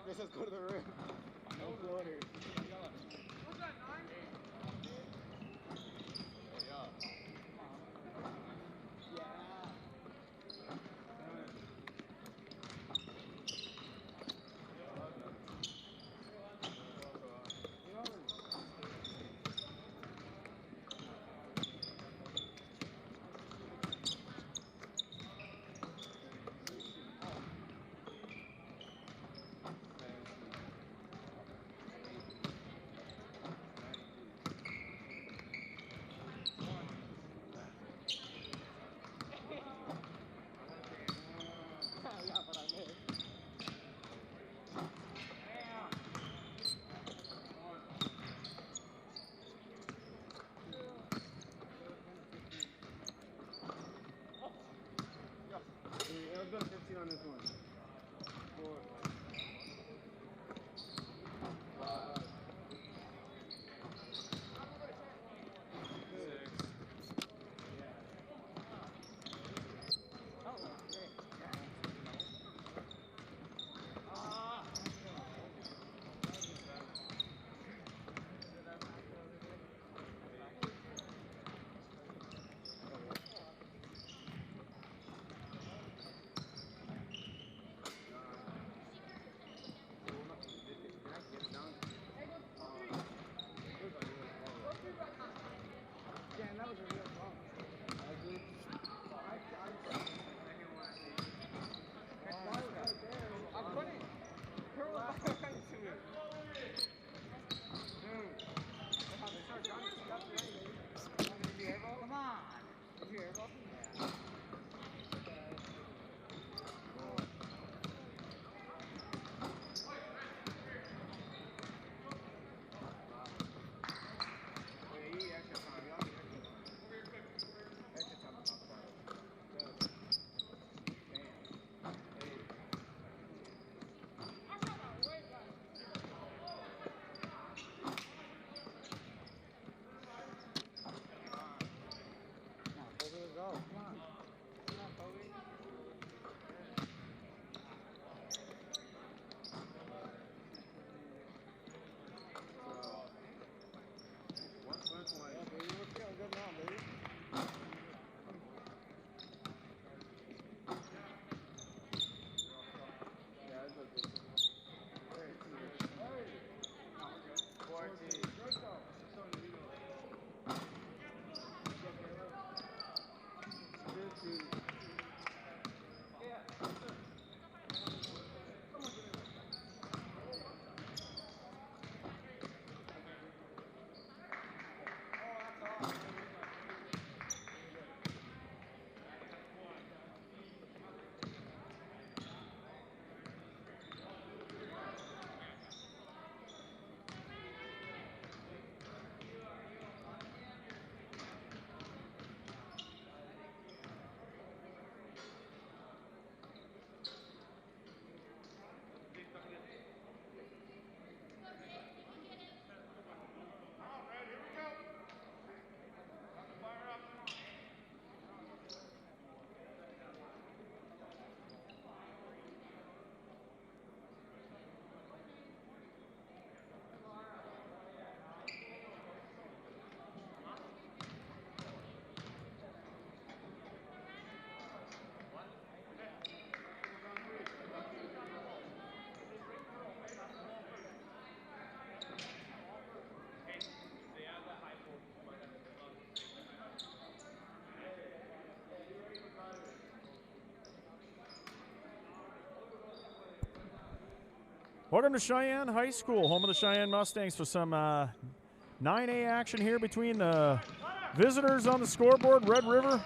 Chris says go to the rim. No floaters. What's that, 9? Let's go 15 on this one. 4. 5. 6. Welcome to Cheyenne High School, home of the Cheyenne Mustangs, for some 9A action here between the visitors on the scoreboard, Red River,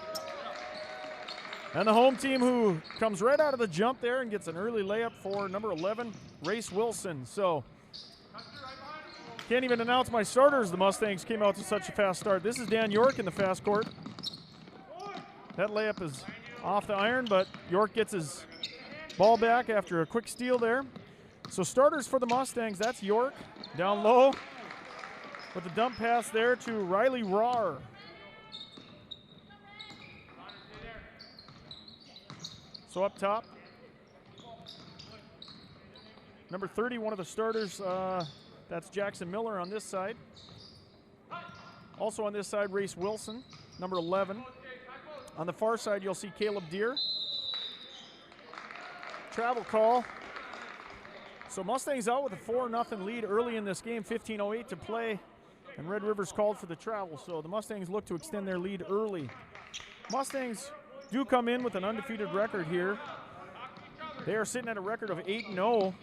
and the home team, who comes right out of the jump there and gets an early layup for number 11, Race Wilson. So can't even announce my starters. The Mustangs came out to such a fast start. This is Dan York in the fast court. That layup is off the iron, but York gets his ball back after a quick steal there. So starters for the Mustangs, that's York down low with the dump pass there to Riley Rahr. So up top, Number 30, one of the starters, that's Jackson Miller on this side. Also on this side, Race Wilson, number 11. On the far side, you'll see Caleb Deere. Travel call. So Mustangs out with a 4-0 lead early in this game, 15:08 to play, and Red River's called for the travel. So the Mustangs look to extend their lead early. Mustangs do come in with an undefeated record here. They are sitting at a record of 8-0,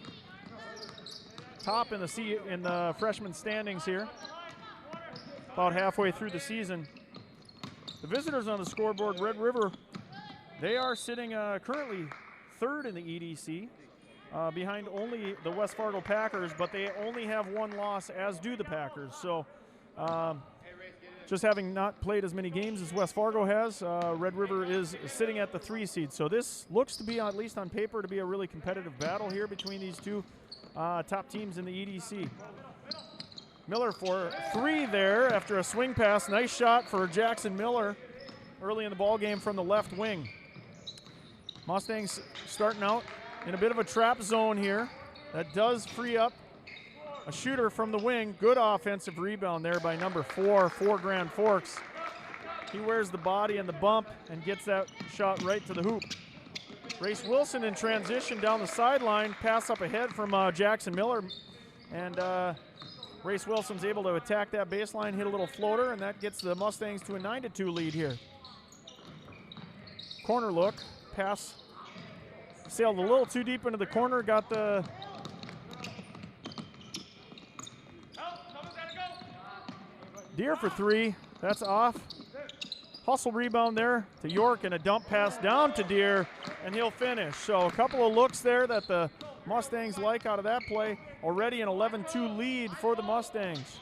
top in the freshman standings here, about halfway through the season. The visitors on the scoreboard, Red River, they are sitting currently third in the EDC, behind only the West Fargo Packers, but they only have one loss, as do the Packers. So just having not played as many games as West Fargo has, Red River is sitting at the 3 seed. So this looks to be, at least on paper, to be a really competitive battle here between these two top teams in the EDC. Miller for 3 there after a swing pass. Nice shot for Jackson Miller early in the ball game from the left wing. Mustangs starting out in a bit of a trap zone here. That does free up a shooter from the wing. Good offensive rebound there by number 4 for Grand Forks. He wears the body and the bump and gets that shot right to the hoop. Race Wilson in transition down the sideline. Pass up ahead from Jackson Miller. And Race Wilson's able to attack that baseline, hit a little floater, and that gets the Mustangs to a 9-2 lead here. Corner look. Pass sailed a little too deep into the corner. Got the Deere for 3. That's off. Hustle rebound there to York, and a dump pass down to Deere, and he'll finish. So a couple of looks there that the Mustangs like out of that play. Already an 11-2 lead for the Mustangs.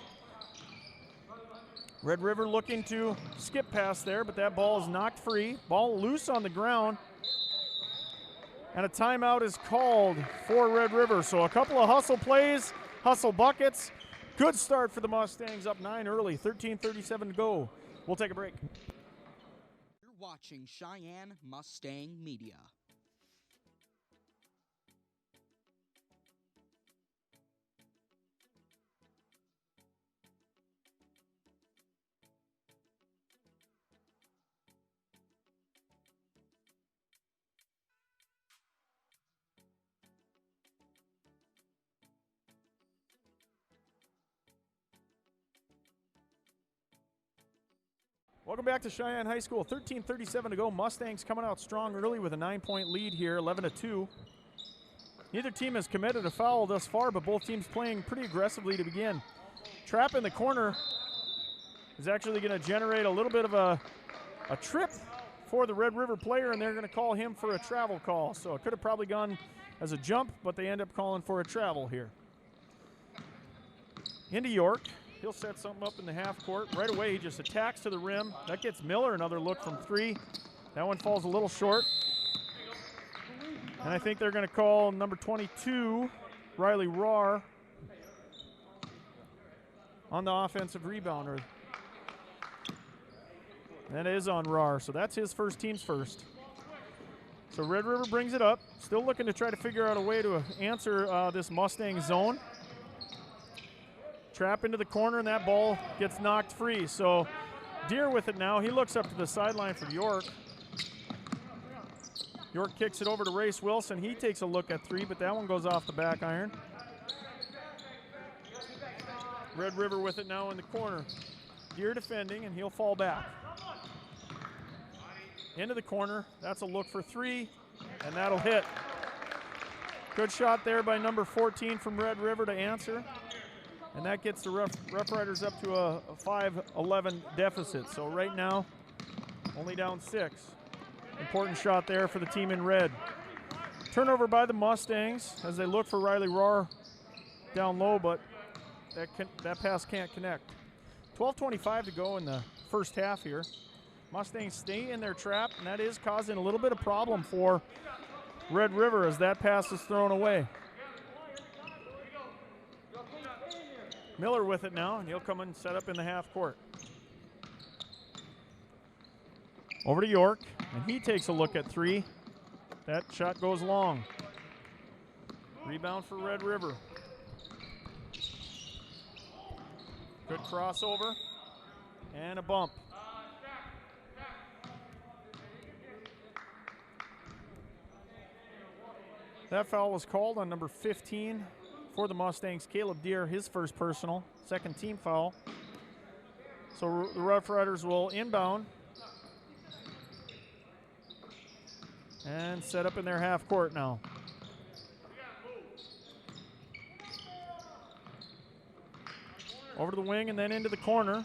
Red River looking to skip past there, but that ball is knocked free. Ball loose on the ground. And a timeout is called for Red River. So a couple of hustle plays, hustle buckets. Good start for the Mustangs, up 9 early, 13:37 to go. We'll take a break. You're watching Cheyenne Mustang Media. Welcome back to Cheyenne High School. 13:37 to go. Mustangs coming out strong early with a 9-point lead here, 11-2. Neither team has committed a foul thus far, but both teams playing pretty aggressively to begin. Trap in the corner is actually going to generate a little bit of a trip for the Red River player, and they're going to call him for a travel call. So it could have probably gone as a jump, but they end up calling for a travel here. Into York. He'll set something up in the half court. Right away, he just attacks to the rim. That gets Miller another look from 3. That one falls a little short. And I think they're going to call number 22, Riley Rahr, on the offensive rebounder. That is on Rahr, so that's his first, team's first. So Red River brings it up. Still looking to try to figure out a way to answer this Mustang zone. Trap into the corner, and that ball gets knocked free. So Deere with it now. He looks up to the sideline for York. York kicks it over to Race Wilson. He takes a look at 3, but that one goes off the back iron. Red River with it now in the corner. Deere defending, and he'll fall back. Into the corner. That's a look for 3, and that'll hit. Good shot there by number 14 from Red River to answer. And that gets the Rough Riders up to a 5-11 deficit. So right now, only down 6. Important shot there for the team in red. Turnover by the Mustangs as they look for Riley Rahr down low, but that pass can't connect. 12:25 to go in the first half here. Mustangs stay in their trap, and that is causing a little bit of problem for Red River as that pass is thrown away. Miller with it now, and he'll come and set up in the half court. Over to York, and he takes a look at 3. That shot goes long. Rebound for Red River. Good crossover and a bump. That foul was called on number 15 for the Mustangs, Caleb Deere, his first personal, second team foul. So the Rough Riders will inbound and set up in their half court now. Over to the wing and then into the corner.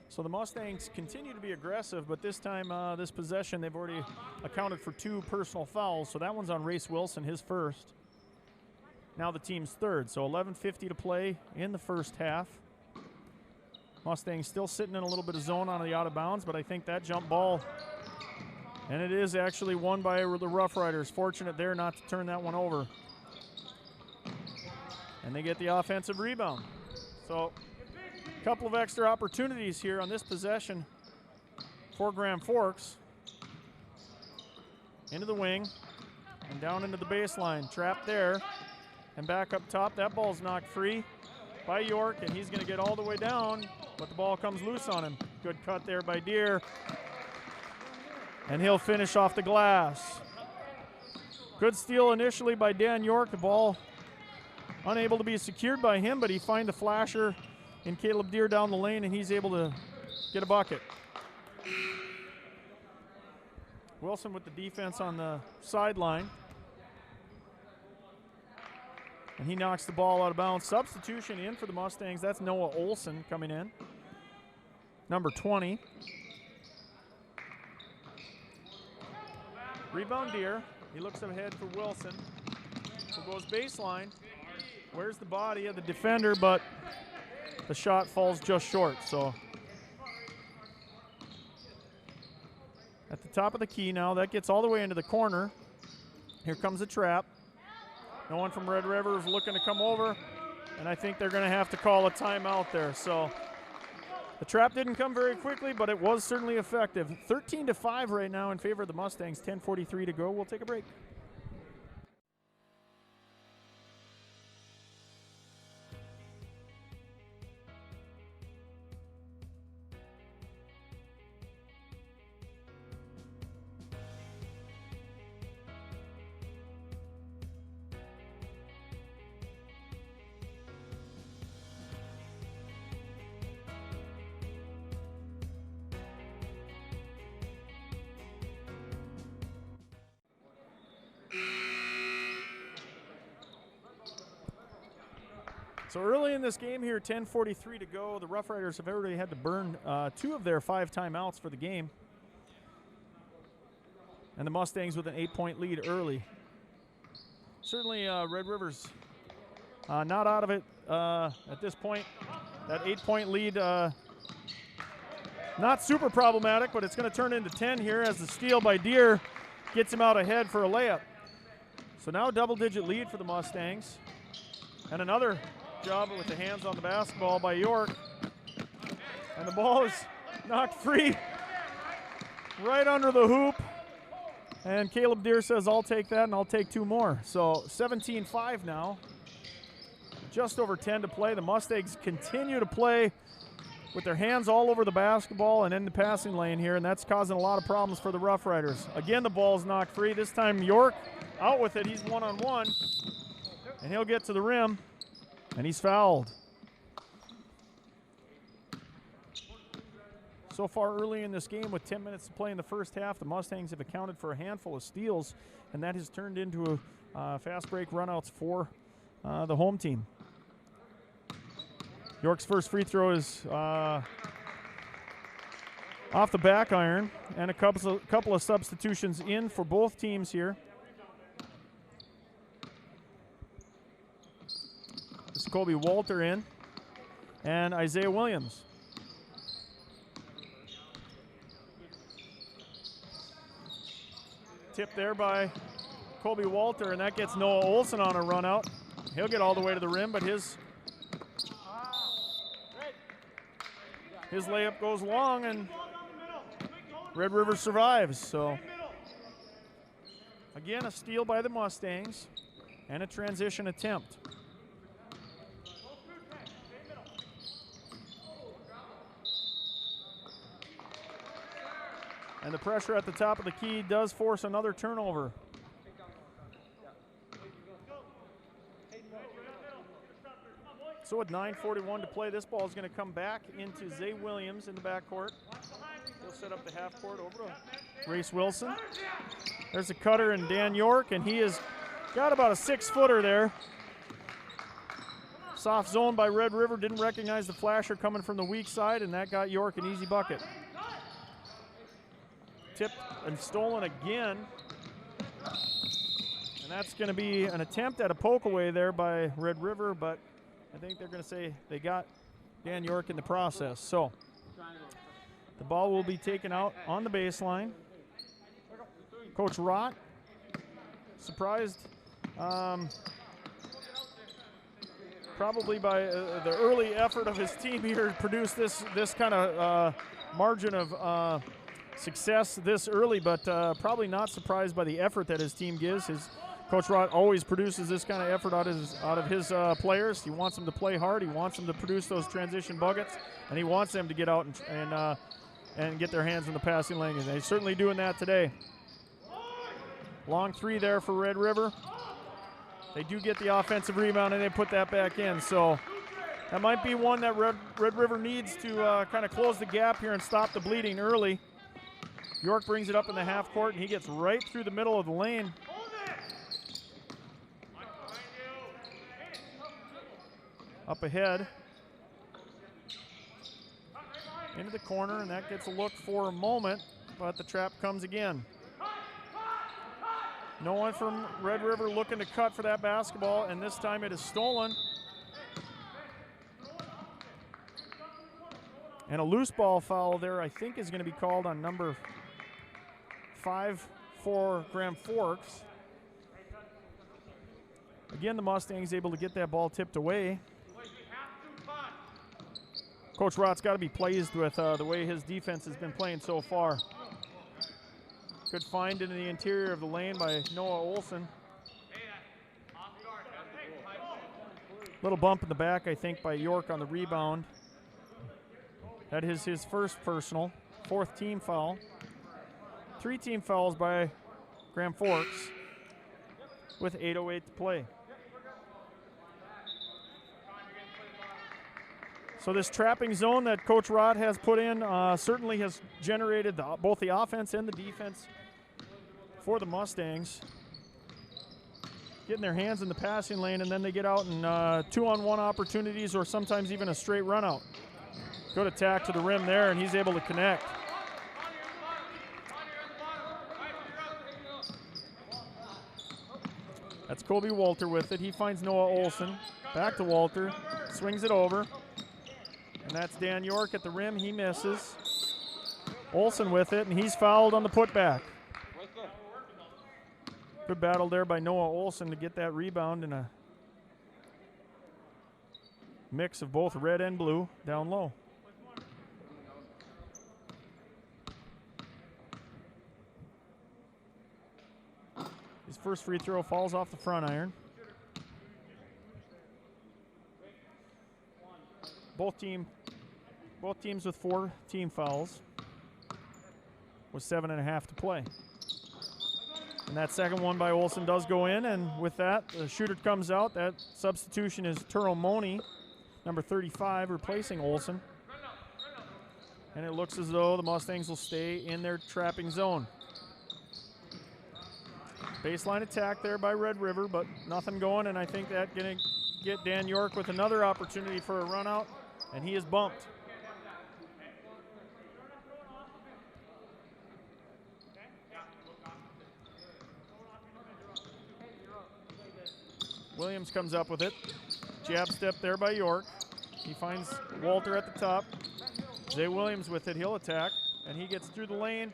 So the Mustangs continue to be aggressive, but this time, this possession, they've already accounted for 2 personal fouls. So that one's on Race Wilson, his first. Now the team's third. So 11:50 to play in the first half. Mustangs still sitting in a little bit of zone on the out of bounds, but I think that jump ball, and it is actually won by the Rough Riders. Fortunate there not to turn that one over. And they get the offensive rebound. So a couple of extra opportunities here on this possession for Grand Forks. Into the wing and down into the baseline. Trapped there and back up top. That ball's knocked free by York, and he's going to get all the way down, but the ball comes loose on him. Good cut there by Deere. And he'll finish off the glass. Good steal initially by Dan York. The ball unable to be secured by him, but he finds a flasher in Caleb Deere down the lane, and he's able to get a bucket. Wilson with the defense on the sideline. And he knocks the ball out of bounds. Substitution in for the Mustangs. That's Noah Olson coming in. Number 20. Rebound Deere. He looks ahead for Wilson. So goes baseline. Where's the body of the defender, but the shot falls just short. So at the top of the key now, that gets all the way into the corner. Here comes a trap. No one from Red River is looking to come over, and I think they're going to have to call a timeout there. So the trap didn't come very quickly, but it was certainly effective. 13-5 right now in favor of the Mustangs. 10:43 to go. We'll take a break. So early in this game here, 10:43 to go. The Rough Riders have already had to burn 2 of their 5 timeouts for the game. And the Mustangs with an 8-point lead early. Certainly Red River's not out of it at this point. That 8-point lead, not super problematic, but it's going to turn into 10 here as the steal by Deere gets him out ahead for a layup. So now a double-digit lead for the Mustangs. And another job with the hands on the basketball by York. And the ball is knocked free right under the hoop. And Caleb Deere says, I'll take that and I'll take 2 more. So 17-5 now. Just over 10 to play. The Mustangs continue to play with their hands all over the basketball and in the passing lane here, and that's causing a lot of problems for the Rough Riders. Again, the ball's knocked free. This time York out with it. He's one-on-one, and he'll get to the rim. And he's fouled. So far early in this game, with 10 minutes to play in the first half, the Mustangs have accounted for a handful of steals, and that has turned into fast break runouts for the home team. York's first free throw is off the back iron, and a couple of substitutions in for both teams here. Kobe Walter in, and Isaiah Williams. Tip there by Kobe Walter, and that gets Noah Olson on a run out. He'll get all the way to the rim, but his layup goes long, and Red River survives. So Again, a steal by the Mustangs and a transition attempt. And the pressure at the top of the key does force another turnover. So with 9:41 to play, this ball is going to come back into Zay Williams in the backcourt. He'll set up the half court over to Race Wilson. There's a cutter and Dan York, and he has got about a 6-footer there. Soft zone by Red River, didn't recognize the flasher coming from the weak side, and that got York an easy bucket. Tipped and stolen again. And that's going to be an attempt at a poke away there by Red River, but I think they're going to say they got Dan York in the process. So the ball will be taken out on the baseline. Coach Rott, surprised probably by the early effort of his team here to produce this kind of margin of success this early, but probably not surprised by the effort that his team gives. Coach Rott always produces this kind of effort out of his players. He wants them to play hard. He wants them to produce those transition buckets, and he wants them to get out and get their hands in the passing lane. And they're certainly doing that today. Long three there for Red River. They do get the offensive rebound, and they put that back in. So that might be one that Red River needs to kind of close the gap here and stop the bleeding early. York brings it up in the half court, and he gets right through the middle of the lane. Up ahead. Into the corner, and that gets a look for a moment, but the trap comes again. No one from Red River looking to cut for that basketball, and this time it is stolen. And a loose ball foul there, I think, is going to be called on number 5 for Grand Forks. Again, the Mustangs able to get that ball tipped away. Coach Rott's got to be pleased with the way his defense has been playing so far. Good find into the interior of the lane by Noah Olson. Little bump in the back, I think, by York on the rebound. That is his first personal, 4th team foul. 3 team fouls by Grand Forks with 8:08 to play. So this trapping zone that Coach Rott has put in certainly has generated both the offense and the defense for the Mustangs. Getting their hands in the passing lane, and then they get out in 2-on-1 opportunities or sometimes even a straight run out. Good attack to the rim there, and he's able to connect. That's Kobe Walter with it. He finds Noah Olson. Back to Walter. Swings it over. And that's Dan York at the rim. He misses. Olson with it, and he's fouled on the putback. Good battle there by Noah Olson to get that rebound in a mix of both red and blue down low. His first free throw falls off the front iron. Both teams with 4 team fouls with 7.5 to play. And that second one by Olson does go in, and with that, the shooter comes out. That substitution is Turo Moni, number 35, replacing Olson. And it looks as though the Mustangs will stay in their trapping zone. Baseline attack there by Red River, but nothing going, and I think that's going to get Dan York with another opportunity for a run out, and he is bumped. Williams comes up with it. Jab step there by York. He finds Walter at the top. Zay Williams with it. He'll attack, and he gets through the lane,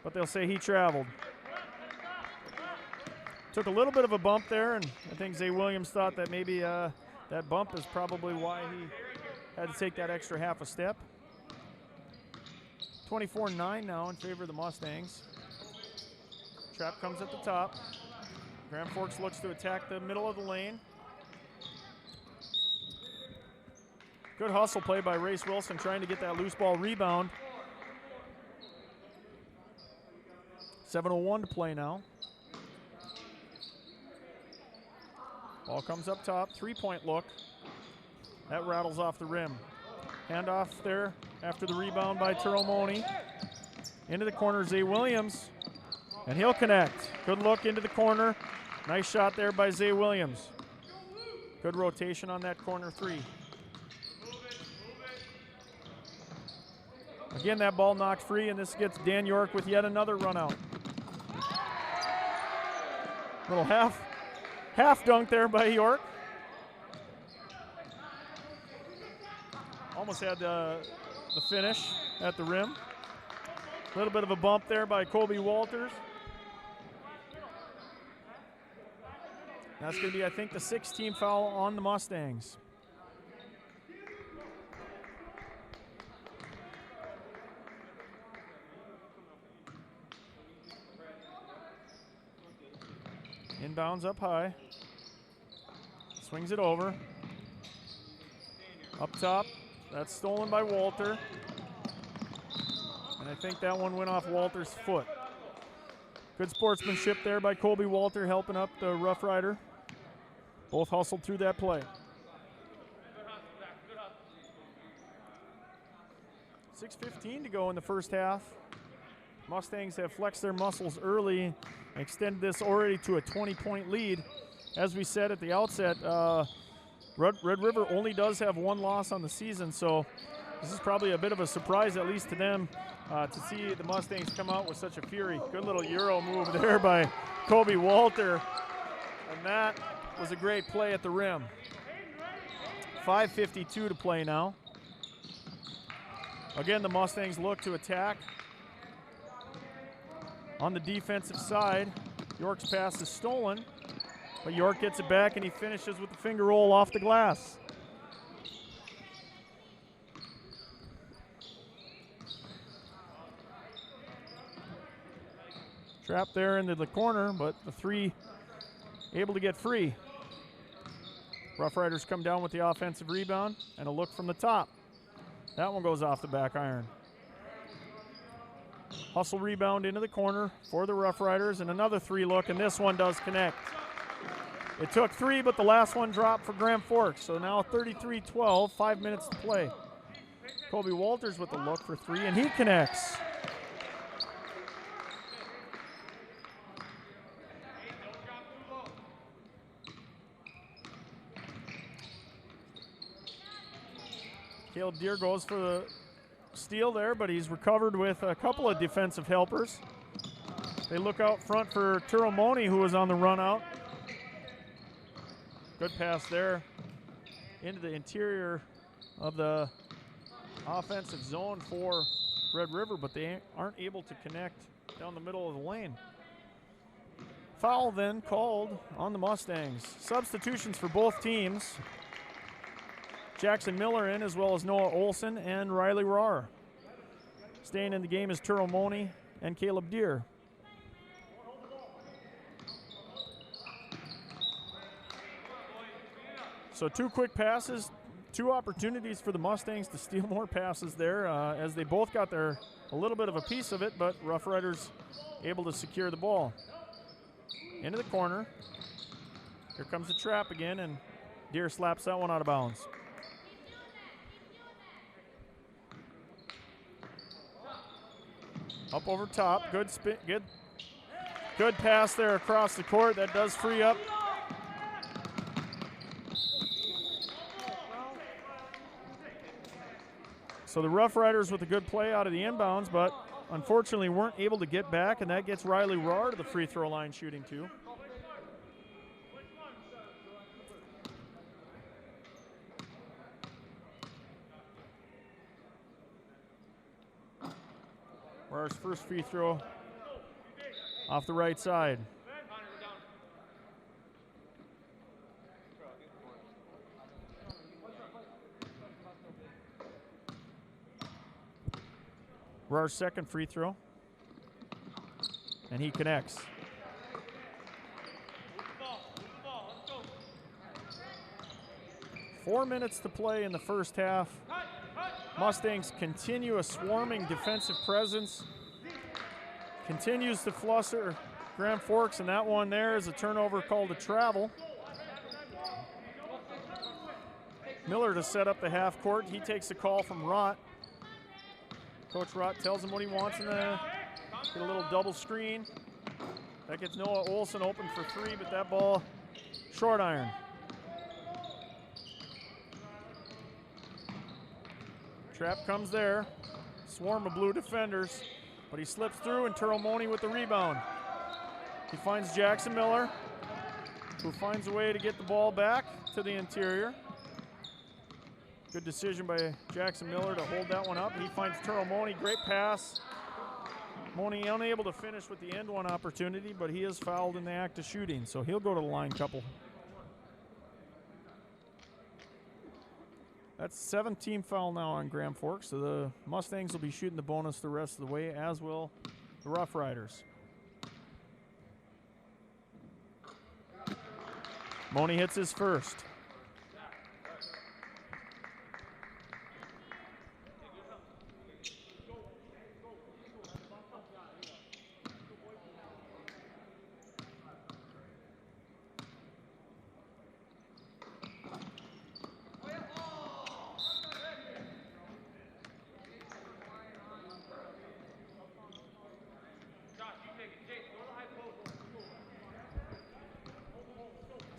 but they'll say he traveled. Took a little bit of a bump there, and I think Zay Williams thought that maybe that bump is probably why he had to take that extra half a step. 24-9 now in favor of the Mustangs. Trap comes at the top. Grand Forks looks to attack the middle of the lane. Good hustle play by Race Wilson trying to get that loose ball rebound. 7:01 to play now. Ball comes up top, three-point look. That rattles off the rim. Handoff there after the rebound by Turomoni. Into the corner, Zay Williams, and he'll connect. Good look into the corner. Nice shot there by Zay Williams. Good rotation on that corner three. Again, that ball knocked free, and this gets Dan York with yet another run out. Little half dunk there by York. Almost had the finish at the rim. A little bit of a bump there by Colby Walters. That's going to be, I think, the 6th team foul on the Mustangs. Inbounds up high. Swings it over. Up top. That's stolen by Walter. And I think that one went off Walter's foot. Good sportsmanship there by Colby Walter helping up the Rough Rider. Both hustled through that play. 6:15 to go in the first half. Mustangs have flexed their muscles early and extended this already to a 20-point lead. As we said at the outset, Red River only does have one loss on the season, so this is probably a bit of a surprise, at least to them, to see the Mustangs come out with such a fury. Good little Euro move there by Colby Walter, and that was a great play at the rim. 5:52 to play now. Again, the Mustangs look to attack. On the defensive side, York's pass is stolen, but York gets it back and he finishes with the finger roll off the glass. Trapped there into the corner, but the three able to get free. Rough Riders come down with the offensive rebound and a look from the top. That one goes off the back iron. Hustle rebound into the corner for the Rough Riders, and another three look, and this one does connect. It took three, but the last one dropped for Grand Forks, so now 33-12, 5 minutes to play. Colby Walters with the look for three, and he connects. Caleb Deere goes for the steal there, but he's recovered with a couple of defensive helpers. They look out front for Turomoni, who was on the run out. Good pass there into the interior of the offensive zone for Red River, but they aren't able to connect down the middle of the lane. Foul then called on the Mustangs. Substitutions for both teams. Jackson Miller in, as well as Noah Olson and Riley Rahr. Staying in the game is Turomoni and Caleb Deere. So two quick passes, two opportunities for the Mustangs to steal more passes there, as they both got a little bit of a piece of it, but Rough Riders able to secure the ball. Into the corner. Here comes the trap again, and Deere slaps that one out of bounds. Up over top, good spin, good pass there across the court. That does free up. So the Rough Riders with a good play out of the inbounds, but unfortunately weren't able to get back, and that gets Riley Rahr to the free throw line shooting two. Rahr's first free throw off the right side. Rahr's second free throw, and he connects. 4 minutes to play in the first half. Mustangs continue a swarming defensive presence. Continues to fluster Grand Forks, and that one there is a turnover called a travel. Miller to set up the half court. He takes a call from Rott. Coach Rott tells him what he wants in the get a little double screen. That gets Noah Olson open for three, but that ball short iron. Trap comes there. Swarm of blue defenders, but he slips through, and Turomoni with the rebound. He finds Jackson Miller, who finds a way to get the ball back to the interior. Good decision by Jackson Miller to hold that one up. He finds Turomoni, great pass. Moni unable to finish with the end one opportunity, but he is fouled in the act of shooting, so he'll go to the line couple. That's 7th-team foul now on Grand Forks, so the Mustangs will be shooting the bonus the rest of the way, as will the Rough Riders. Moni hits his first.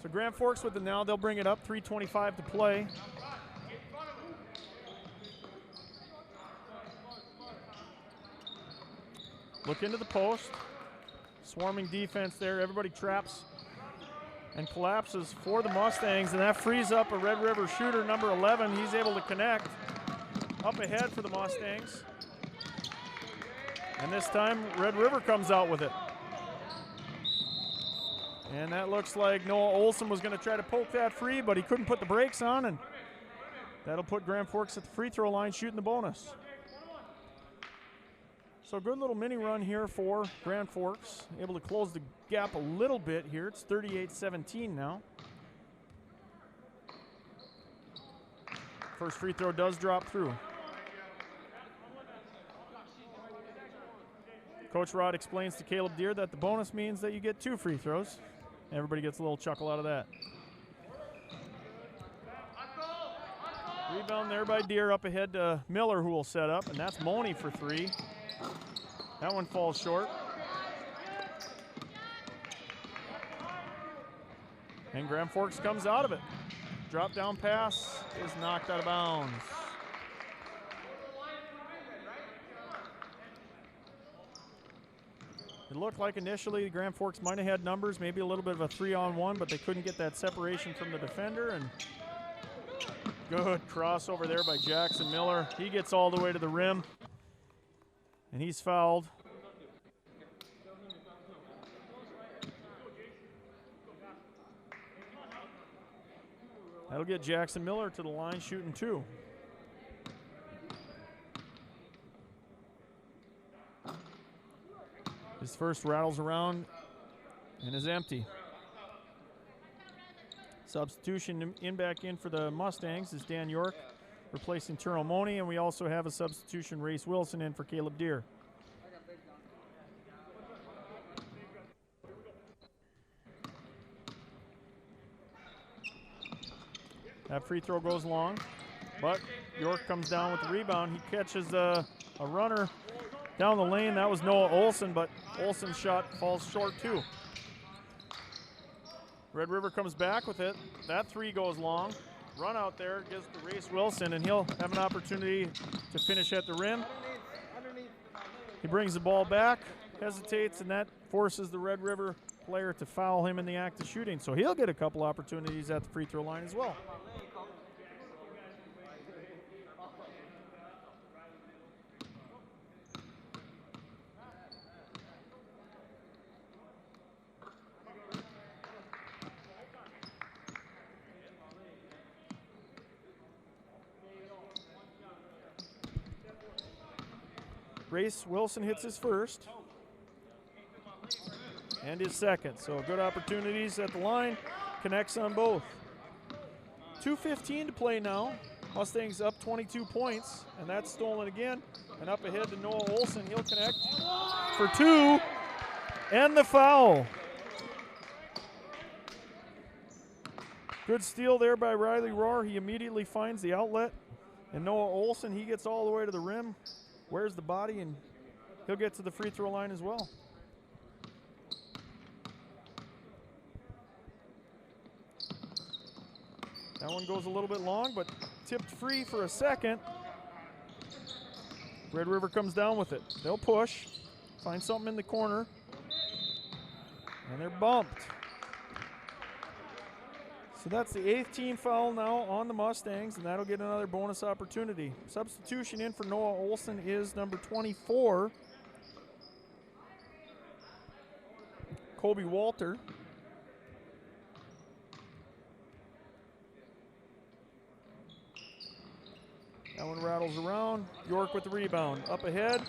So Grand Forks with it now, they'll bring it up, 3:25 to play. Look into the post. Swarming defense there, everybody traps and collapses for the Mustangs, and that frees up a Red River shooter, number 11. He's able to connect up ahead for the Mustangs. And this time, Red River comes out with it. And that looks like Noah Olson was going to try to poke that free, but he couldn't put the brakes on, and that'll put Grand Forks at the free throw line shooting the bonus. So good little mini run here for Grand Forks, able to close the gap a little bit here. It's 38-17 now. First free throw does drop through. Coach Rod explains to Caleb Deere that the bonus means that you get 2 free throws. Everybody gets a little chuckle out of that. Rebound there by Deere, up ahead to Miller, who will set up, and that's Moni for 3. That one falls short. And Grand Forks comes out of it. Drop down pass is knocked out of bounds. It looked like initially Grand Forks might have had numbers, maybe a little bit of a 3-on-1, but they couldn't get that separation from the defender. And good crossover there by Jackson Miller. He gets all the way to the rim, and he's fouled. That'll get Jackson Miller to the line shooting 2. His first rattles around and is empty. Substitution back in for the Mustangs is Dan York, replacing Turomoni, and we also have a substitution, Race Wilson, in for Caleb Deere. That free throw goes long, but York comes down with the rebound. He catches a runner down the lane. That was Noah Olson, but Olson's shot falls short too. Red River comes back with it. That 3 goes long. Run out there, gives to Race Wilson, and he'll have an opportunity to finish at the rim. He brings the ball back, hesitates, and that forces the Red River player to foul him in the act of shooting. So he'll get a couple opportunities at the free throw line as well. Race Wilson hits his first and his second. So good opportunities at the line, connects on both. 2:15 to play now. Mustangs up 22 points, and that's stolen again. And up ahead to Noah Olson. He'll connect for 2, and the foul. Good steal there by Riley Rohr. He immediately finds the outlet. And Noah Olson, he gets all the way to the rim, wears the body, and he'll get to the free throw line as well. That one goes a little bit long, but tipped free for a second. Red River comes down with it. They'll push, find something in the corner, and they're bumped. So that's the 8th team foul now on the Mustangs, and that'll get another bonus opportunity. Substitution in for Noah Olson is number 24, Kobe Walter. That one rattles around. York with the rebound. Up ahead.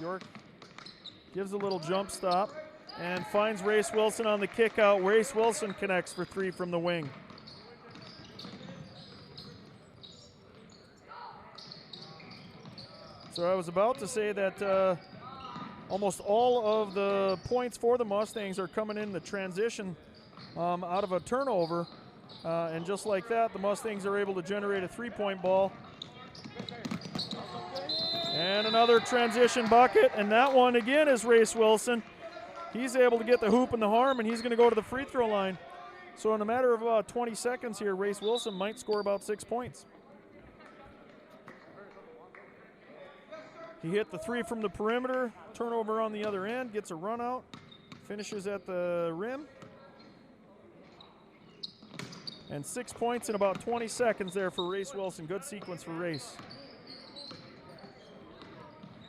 York gives a little jump stop and finds Race Wilson on the kick out. Race Wilson connects for 3 from the wing. So I was about to say that almost all of the points for the Mustangs are coming in the transition out of a turnover. And just like that, the Mustangs are able to generate a 3-point ball. And another transition bucket, and that one again is Race Wilson. He's able to get the hoop and the harm, and he's going to go to the free throw line. So in a matter of about 20 seconds here, Race Wilson might score about 6 points. He hit the 3 from the perimeter, turnover on the other end, gets a run out, finishes at the rim. And 6 points in about 20 seconds there for Race Wilson. Good sequence for Race.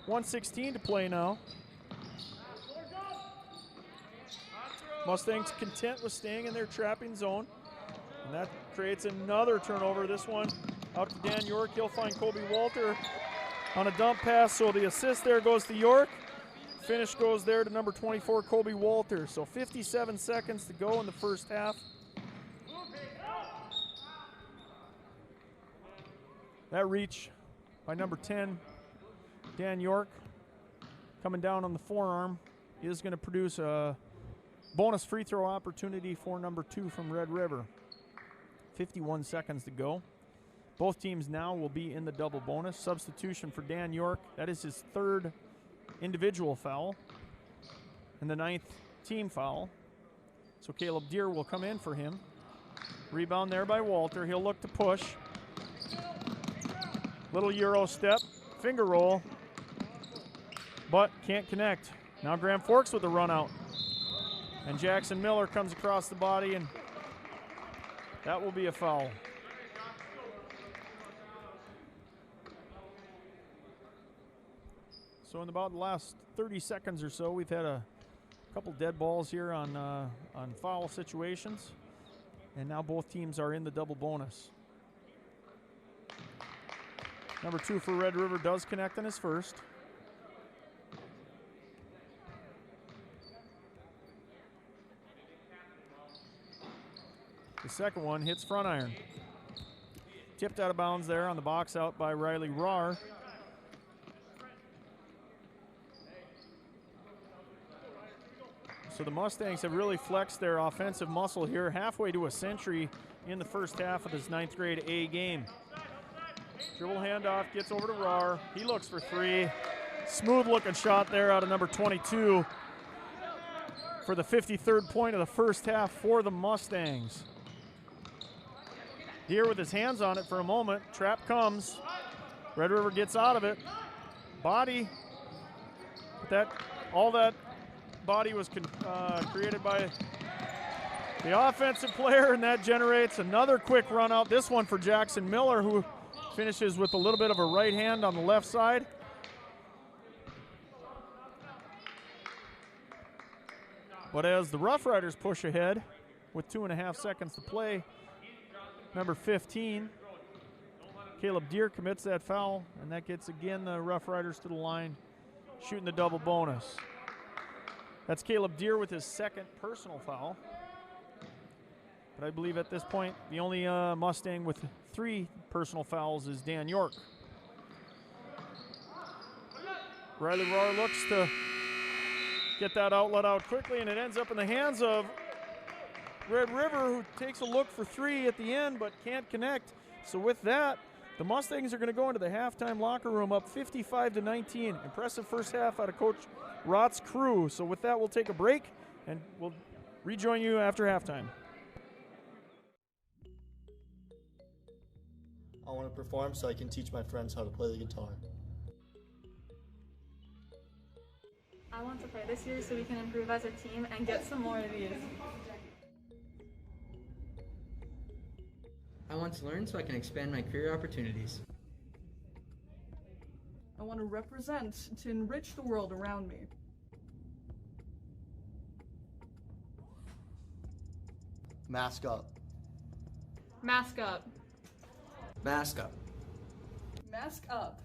1:16 to play now. Mustangs content with staying in their trapping zone. And that creates another turnover. This one out to Dan York. He'll find Kobe Walter on a dump pass. So the assist there goes to York. Finish goes there to number 24, Kobe Walter. So 57 seconds to go in the first half. That reach by number 10, Dan York, coming down on the forearm, is going to produce a bonus free throw opportunity for number 2 from Red River. 51 seconds to go. Both teams now will be in the double bonus. Substitution for Dan York. That is his 3rd individual foul and the 9th team foul. So Caleb Deere will come in for him. Rebound there by Walter. He'll look to push. Little Euro step, finger roll, but can't connect. Now Grand Forks with the run out. And Jackson Miller comes across the body, and that will be a foul. So in about the last 30 seconds or so, we've had a couple dead balls here on foul situations. And now both teams are in the double bonus. Number 2 for Red River does connect on his first. The second one hits front iron. Tipped out of bounds there on the box out by Riley Rohr. So the Mustangs have really flexed their offensive muscle here, halfway to a century in the first half of this 9th grade A game. Dribble handoff, gets over to Rohr. He looks for 3. Smooth looking shot there out of number 22 for the 53rd point of the first half for the Mustangs. Deere with his hands on it for a moment. Trap comes. Red River gets out of it. Body. All that body was created by the offensive player, and that generates another quick run out. This one for Jackson Miller, who finishes with a little bit of a right hand on the left side. But as the Rough Riders push ahead with 2.5 seconds to play, number 15, Caleb Deere, commits that foul, and that gets again the Rough Riders to the line, shooting the double bonus. That's Caleb Deere with his second personal foul. But I believe at this point, the only Mustang with 3 personal fouls is Dan York. Riley Rohr looks to get that outlet out quickly, and it ends up in the hands of Red River, who takes a look for 3 at the end but can't connect. So with that, the Mustangs are going to go into the halftime locker room up 55-19. Impressive first half out of Coach Rott's crew. So with that, we'll take a break, and we'll rejoin you after halftime. I want to perform so I can teach my friends how to play the guitar. I want to play this year so we can improve as a team and get some more of these. I want to learn so I can expand my career opportunities. I want to represent to enrich the world around me. Mask up. Mask up. Mask up. Mask up.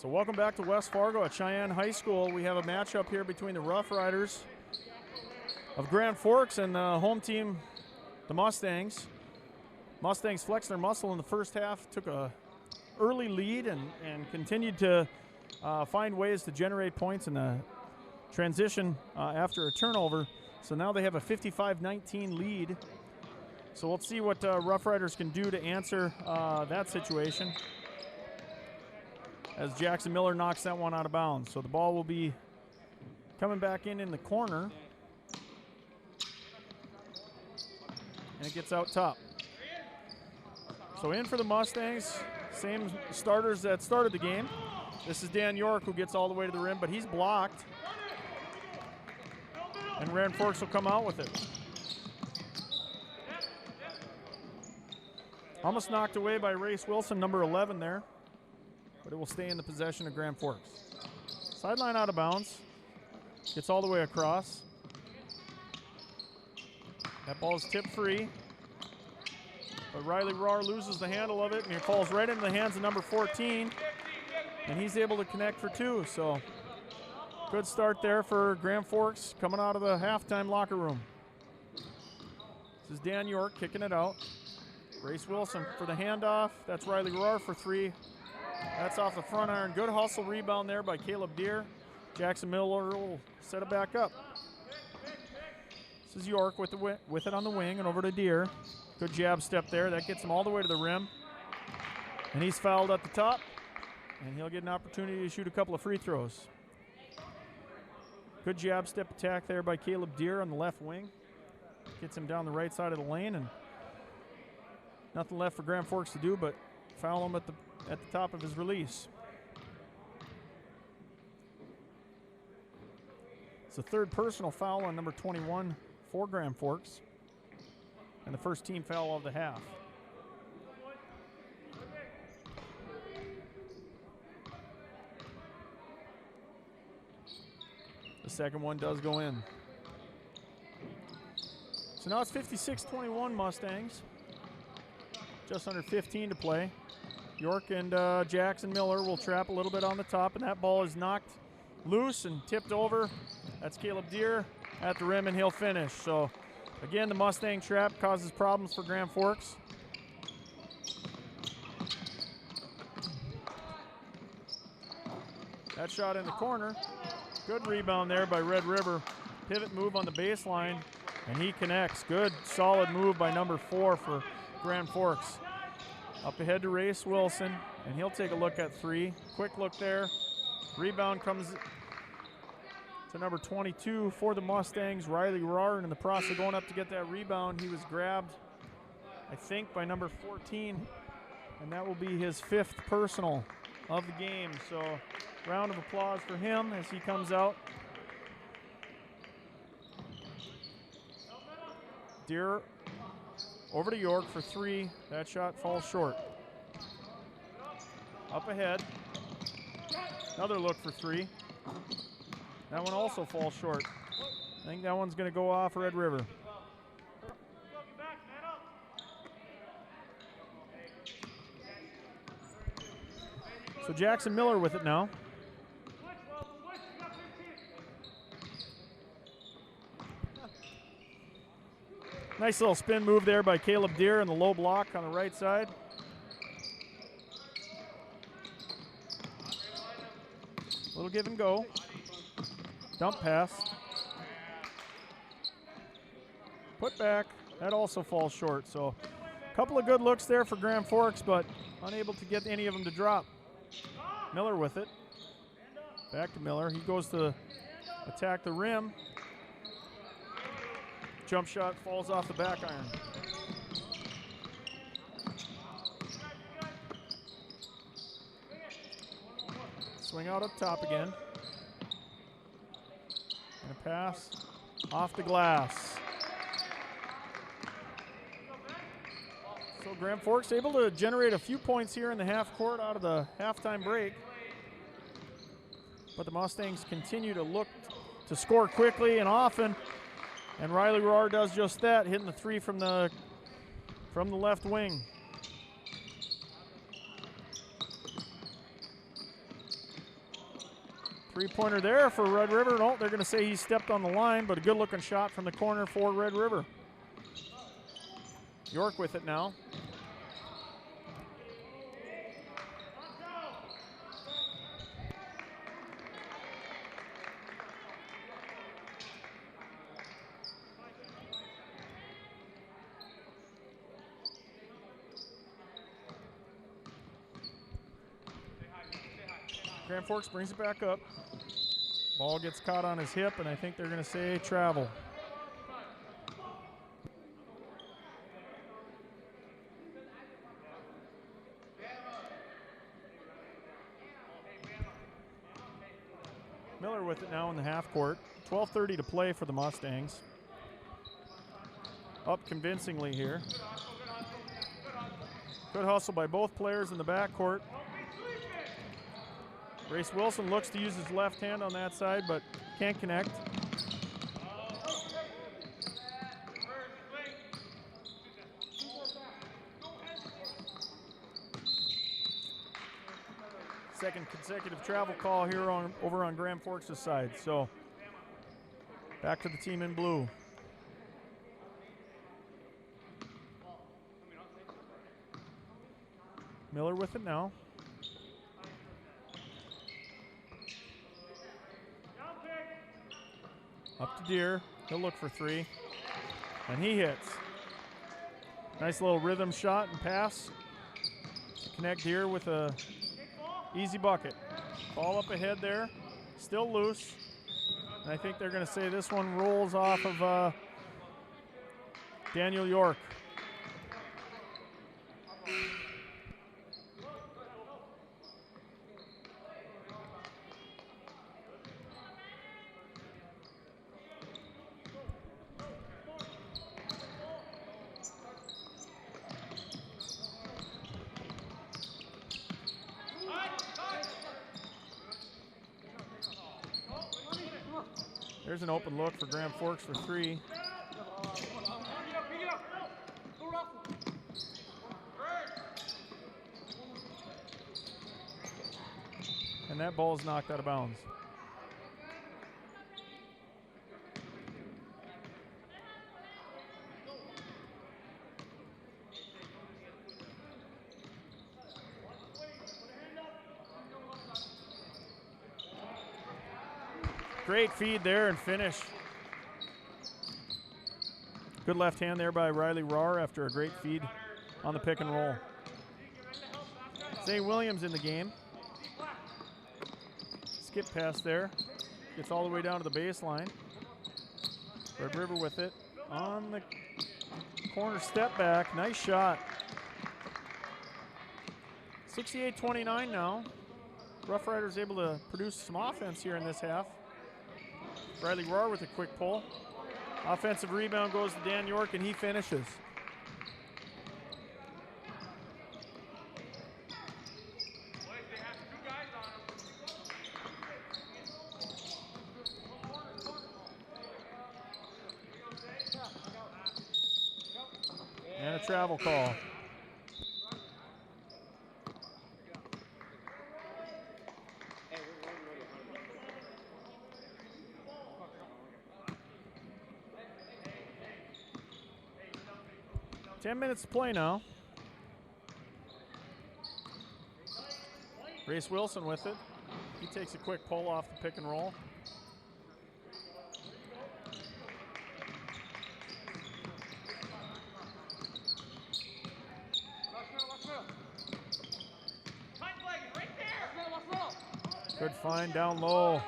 So welcome back to West Fargo at Cheyenne High School. We have a matchup here between the Rough Riders of Grand Forks and the home team, the Mustangs. Mustangs flexed their muscle in the first half, took a early lead and continued to find ways to generate points in the transition after a turnover. So now they have a 55-19 lead. So we'll see what Rough Riders can do to answer that situation, as Jackson Miller knocks that one out of bounds. So the ball will be coming back in the corner. And it gets out top. So in for the Mustangs, same starters that started the game. This is Dan York, who gets all the way to the rim, but he's blocked. And Grand Forks will come out with it. Almost knocked away by Race Wilson, number 11 there. But it will stay in the possession of Grand Forks. Sideline out of bounds. Gets all the way across. That ball is tipped free. But Riley Rohr loses the handle of it, and he falls right into the hands of number 14. And he's able to connect for two. So good start there for Grand Forks coming out of the halftime locker room. This is Dan York kicking it out. Race Wilson for the handoff. That's Riley Rohr for three. That's off the front iron. Good hustle rebound there by Caleb Deere. Jackson Miller will set it back up. This is York with it on the wing and over to Deere. Good jab step there. That gets him all the way to the rim. And he's fouled at the top. And he'll get an opportunity to shoot a couple of free throws. Good jab step attack there by Caleb Deere on the left wing. Gets him down the right side of the lane, and nothing left for Grand Forks to do but foul him at the top of his release. It's the third personal foul on number 21 for Grand Forks, and the first team foul of the half. The second one does go in. So now it's 56-21 Mustangs. Just under 15 to play. York and Jackson Miller will trap a little bit on the top, and that ball is knocked loose and tipped over. That's Caleb Deere at the rim, and he'll finish. So again, the Mustang trap causes problems for Grand Forks. That shot in the corner. Good rebound there by Red River. Pivot move on the baseline, and he connects. Good, solid move by number 4 for Grand Forks. Up ahead to Race Wilson, and he'll take a look at three. Quick look there. Rebound comes to number 22 for the Mustangs, Riley Rohr, and in the process of going up to get that rebound, he was grabbed, I think, by number 14, and that will be his 5th personal of the game. So round of applause for him as he comes out. Deere over to York for three. That shot falls short. Up ahead. Another look for three. That one also falls short. I think that one's going to go off Red River. So Jackson Miller with it now. Nice little spin move there by Caleb Deere in the low block on the right side. Little give and go. Dump pass. Put back. That also falls short. So a couple of good looks there for Grand Forks, but unable to get any of them to drop. Miller with it. Back to Miller. He goes to attack the rim. Jump shot falls off the back iron. Swing out up top again. And a pass off the glass. So Grand Forks able to generate a few points here in the half court out of the halftime break. But the Mustangs continue to look to score quickly and often. And Riley Rohr does just that, hitting the three from the left wing. Three-pointer there for Red River. No, they're going to say he stepped on the line, but a good-looking shot from the corner for Red River. York with it now. Grand Forks brings it back up. Ball gets caught on his hip, and I think they're going to say travel. Miller with it now in the half court. 12:30 to play for the Mustangs. Up convincingly here. Good hustle by both players in the backcourt. Race Wilson looks to use his left hand on that side, but can't connect. Second consecutive travel call here over on Grand Forks' side. So back to the team in blue. Miller with it now. Up to Deere. He'll look for three. And he hits. Nice little rhythm shot and pass. Connect Deere with a easy bucket. Ball up ahead there. Still loose. And I think they're going to say this one rolls off of Daniel York. There's an open look for Grand Forks for three. And that ball is knocked out of bounds. Great feed there and finish. Good left hand there by Riley Rahr after a great feed on the pick and roll. Zay Williams in the game. Skip pass there. Gets all the way down to the baseline. Red River with it. On the corner step back. Nice shot. 68-29 now. Rough Riders able to produce some offense here in this half. Riley Rahr with a quick pull. Offensive rebound goes to Dan York, and he finishes. And a travel call. Ten minutes to play now. Race Wilson with it. He takes a quick pull off the pick and roll. Good find down low.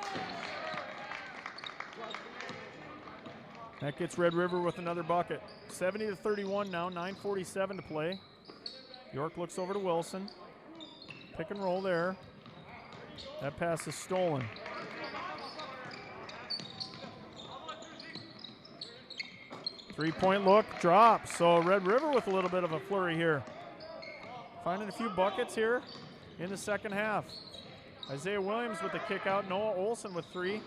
That gets Red River with another bucket. 70-31 now, 9:47 to play. York looks over to Wilson. Pick and roll there. That pass is stolen. Three-point look, drop. So Red River with a little bit of a flurry here. Finding a few buckets here in the second half. Isaiah Williams with the kick out. Noah Olson with three.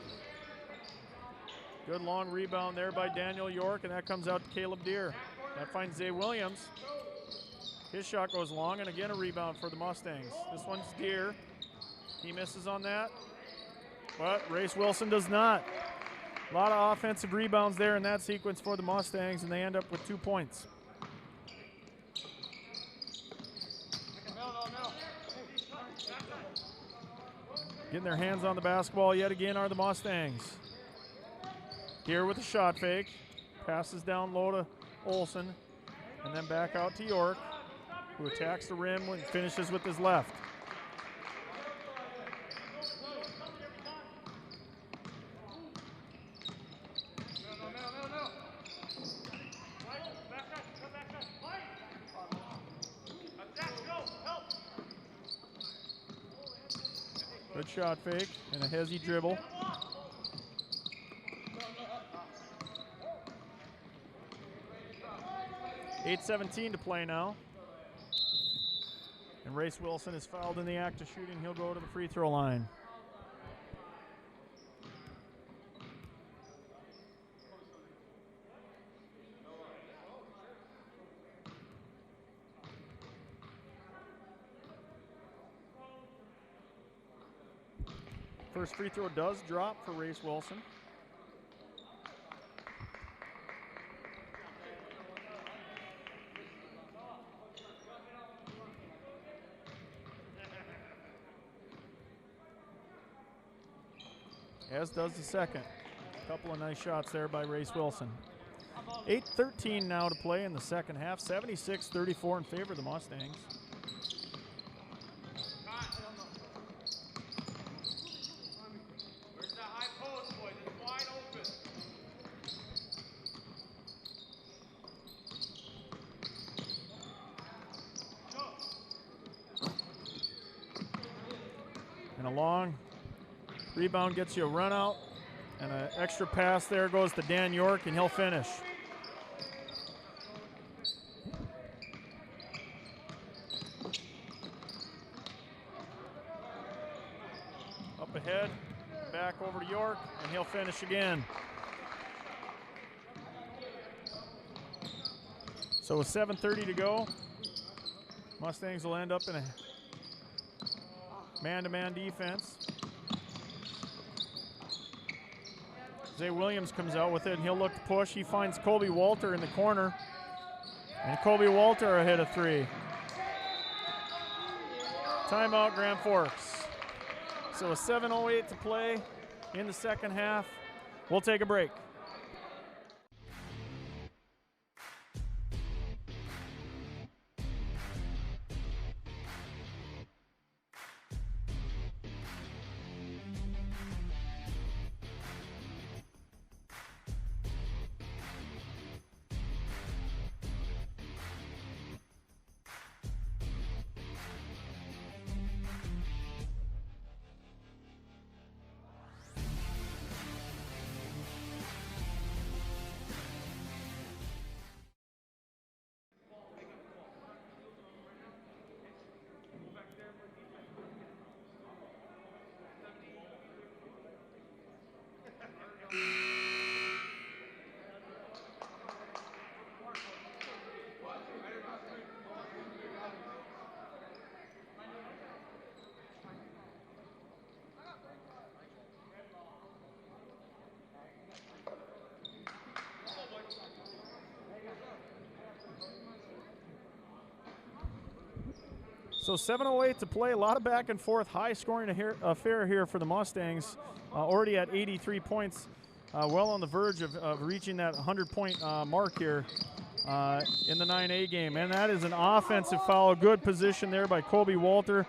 Good long rebound there by Daniel York, and that comes out to Caleb Deere. That finds Zay Williams. His shot goes long, and again a rebound for the Mustangs. This one's Deere. He misses on that. But Race Wilson does not. A lot of offensive rebounds there in that sequence for the Mustangs, and they end up with 2 points. Getting their hands on the basketball yet again are the Mustangs. Here with a shot fake. Passes down low to Olsen, and then back out to York, who attacks the rim and finishes with his left. Good shot fake and a hezzy dribble. 8:17 to play now. And Race Wilson is fouled in the act of shooting. He'll go to the free throw line. First free throw does drop for Race Wilson. As does the second. A couple of nice shots there by Race Wilson. 8:13 now to play in the second half. 76-34 in favor of the Mustangs. Where's that high post, boys? It's wide open. And a long rebound gets you a run out, and an extra pass there goes to Dan York, and he'll finish. Up ahead, back over to York, and he'll finish again. So with 7:30 to go, Mustangs will end up in a man-to-man defense. Zay Williams comes out with it, and he'll look to push. He finds Colby Walter in the corner, and Colby Walter will hit a three. Timeout, Grand Forks. So with 7:08 to play in the second half, we'll take a break. So 7:08 to play, a lot of back and forth, high scoring affair here for the Mustangs. Already at 83 points, well on the verge of reaching that 100-point mark here in the 9A game. And that is an offensive foul, good position there by Colby Walter.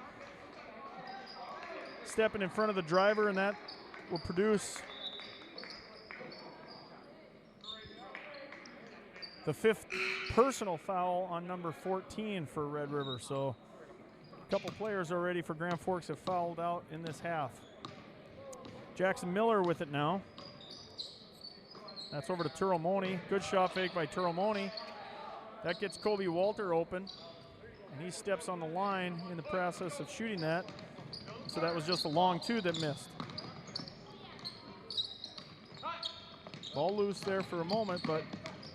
Stepping in front of the driver, and that will produce the 5th personal foul on number 14 for Red River. So a couple players already for Grand Forks have fouled out in this half. Jackson Miller with it now. That's over to Turomoni. Good shot fake by Turomoni. That gets Colby Walter open, and he steps on the line in the process of shooting that. So that was just a long two that missed. Ball loose there for a moment, but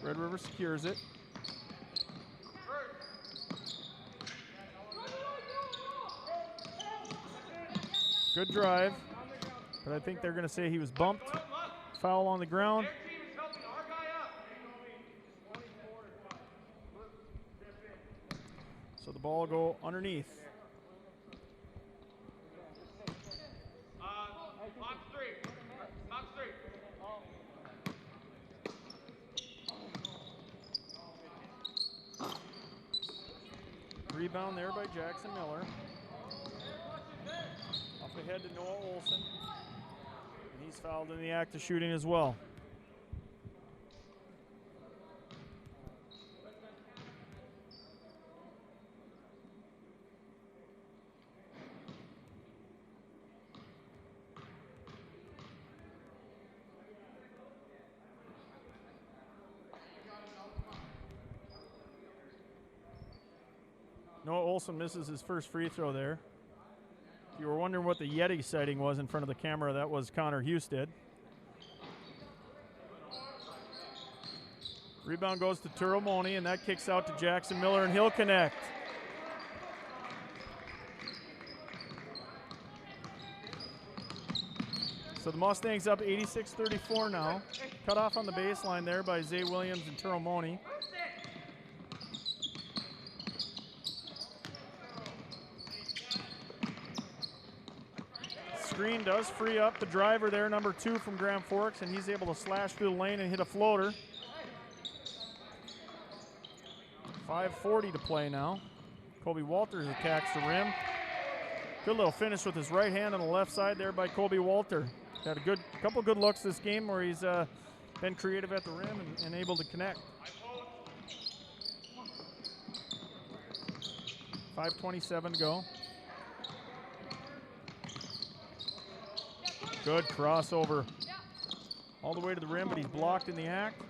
Red River secures it. Good drive. but I think they're going to say he was bumped. Foul on the ground. Their team is helping our guy up. So the ball will go underneath. Box three. Box three. Rebound there by Jackson Miller. Up ahead to Noah Olson. And he's fouled in the act of shooting as well. Noah Olson misses his first free throw there. If you were wondering what the Yeti sighting was in front of the camera, that was Connor Husted. Rebound goes to Turomoni, and that kicks out to Jackson Miller, and he'll connect. So the Mustangs up 86-34 now. Cut off on the baseline there by Zay Williams and Turomoni. Screen does free up the driver there, number 2 from Grand Forks, and he's able to slash through the lane and hit a floater. 5:40 to play now. Kobe Walters attacks the rim. Good little finish with his right hand on the left side there by Kobe Walter. Had a couple good looks this game where he's been creative at the rim and able to connect. 5:27 to go. Good crossover all the way to the rim, but he's blocked in the act.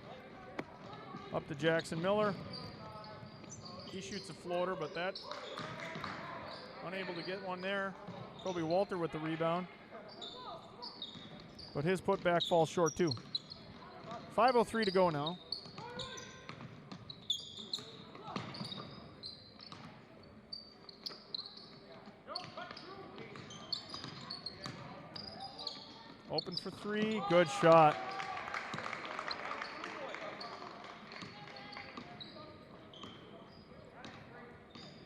Up to Jackson Miller. He shoots a floater, but that unable to get one there. Kobe Walter with the rebound. But his putback falls short too. 5:03 to go now. Open for 3, good shot.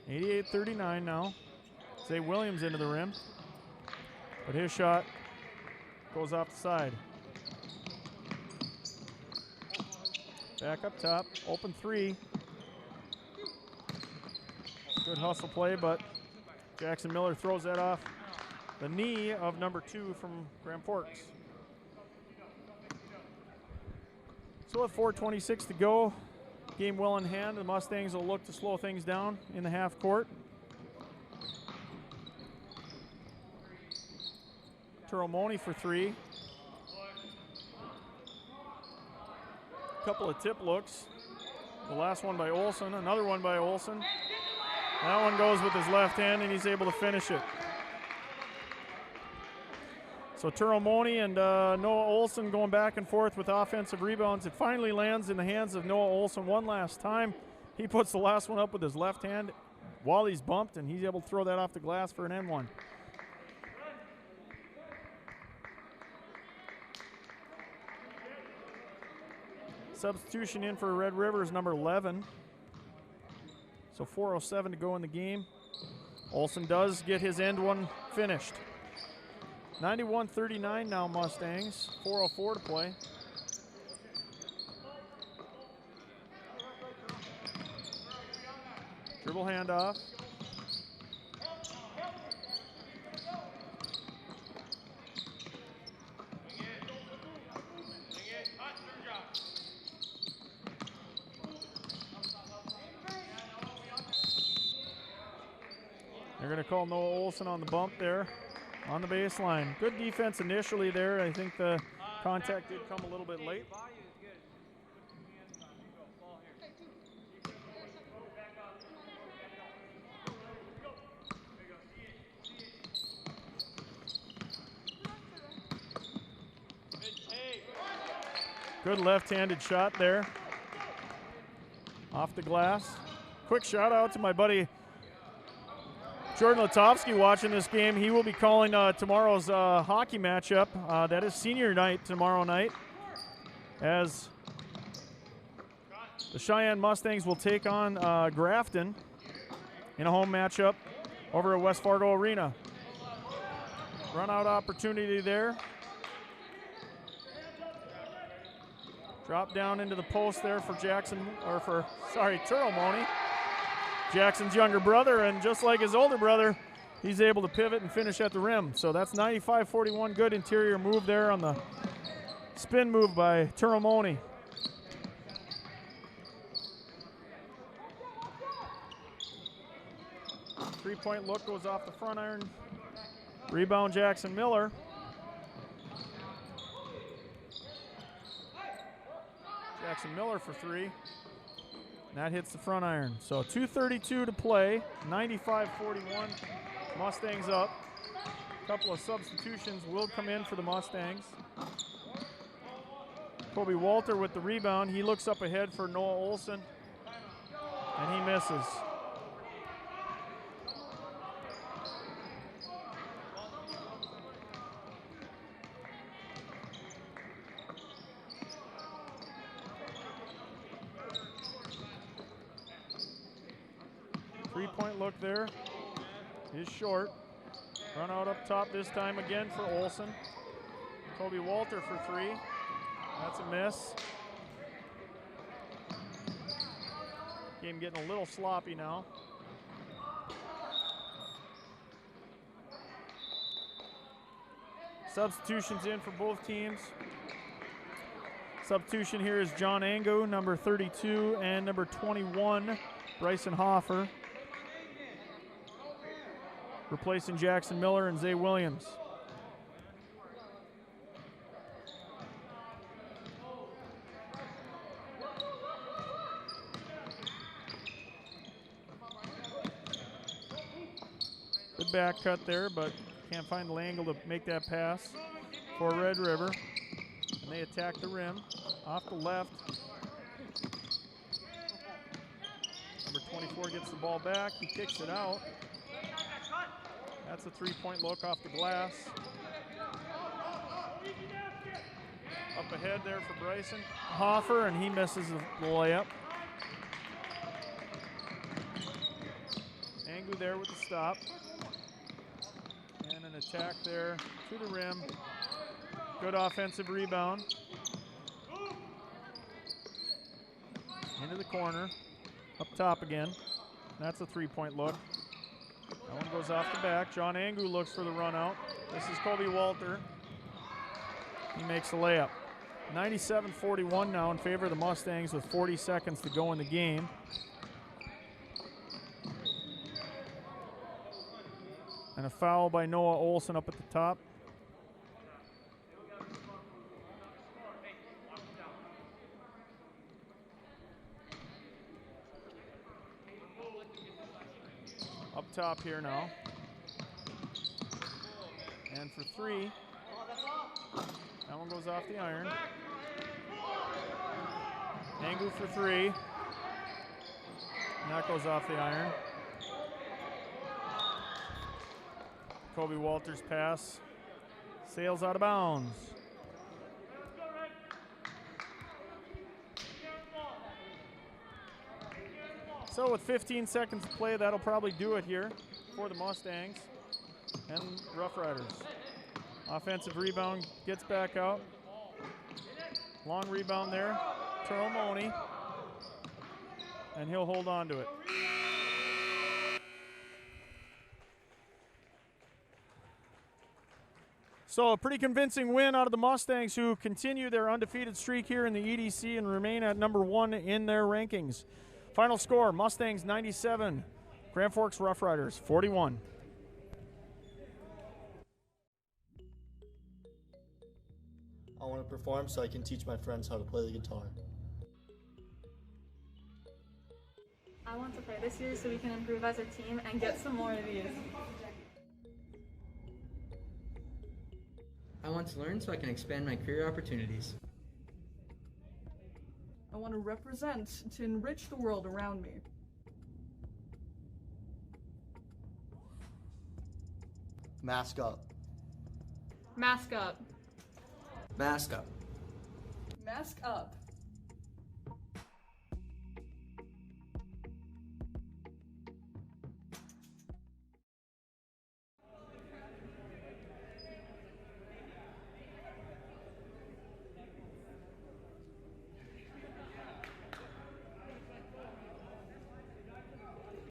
(88-39) now. Zay Williams into the rim, but his shot goes off the side. Back up top, open 3. Good hustle play, but Jackson Miller throws that off the knee of number 2 from Grand Forks. So with 4:26 to go, game well in hand, the Mustangs will look to slow things down in the half court. Turomoni for 3. Couple of tip looks. The last one by Olson, another one by Olson. That one goes with his left hand, and he's able to finish it. So Turomoni and Noah Olson going back and forth with offensive rebounds. It finally lands in the hands of Noah Olson one last time. He puts the last one up with his left hand while he's bumped, and he's able to throw that off the glass for an N1. Substitution in for Red River is number 11. So 4:07 to go in the game. Olson does get his end one finished. 91-39 now Mustangs. 4:04 to play. Dribble handoff. They're going to call Noah Olson on the bump there on the baseline. Good defense initially there. I think the contact did come a little bit late. Good left-handed shot there. Off the glass. Quick shout out to my buddy Jordan Latovsky watching this game. He will be calling tomorrow's hockey matchup. That is senior night tomorrow night, as the Cheyenne Mustangs will take on Grafton in a home matchup over at West Fargo Arena. Run out opportunity there. Drop down into the post there for Turomoni. Jackson's younger brother, and just like his older brother, he's able to pivot and finish at the rim. So that's 95-41. Good interior move there on the spin move by Turomoni. Three-point look goes off the front iron. Rebound Jackson Miller. Jackson Miller for three. And that hits the front iron. So 2:32 to play. 95-41. Mustangs up. A couple of substitutions will come in for the Mustangs. Kobe Walter with the rebound. He looks up ahead for Noah Olson, and he misses. Three-point look there is short. Run out up top this time again for Olson. Kobe Walter for three. That's a miss. Game getting a little sloppy now. Substitutions in for both teams. Substitution here is John Ango, number 32, and number 21, Bryson Hoffer, replacing Jackson Miller and Zay Williams. Good back cut there, but can't find the angle to make that pass for Red River. And they attack the rim off the left. Number 24 gets the ball back. He kicks it out. That's a three-point look off the glass. Up ahead there for Bryson Hoffer, and he misses the layup. Angu there with the stop. And an attack there to the rim. Good offensive rebound. Into the corner. Up top again. That's a three-point look. That one goes off the back. John Angu looks for the run out. This is Kobe Walter. He makes the layup. 97-41 now in favor of the Mustangs with 40 seconds to go in the game. And a foul by Noah Olson up at the top. Up top here now. And for three. That one goes off the iron. Angu for three. And that goes off the iron. Kobe Walters' pass sails out of bounds. So with 15 seconds to play, that'll probably do it here for the Mustangs and Rough Riders. Offensive rebound gets back out. Long rebound there, Turomoni, and he'll hold on to it. So a pretty convincing win out of the Mustangs, who continue their undefeated streak here in the EDC and remain at number one in their rankings. Final score, Mustangs 97, Grand Forks Rough Riders 41. I want to perform so I can teach my friends how to play the guitar. I want to play this year so we can improve as a team and get some more of these. I want to learn so I can expand my career opportunities. I want to represent to enrich the world around me. Mask up. Mask up. Mask up. Mask up.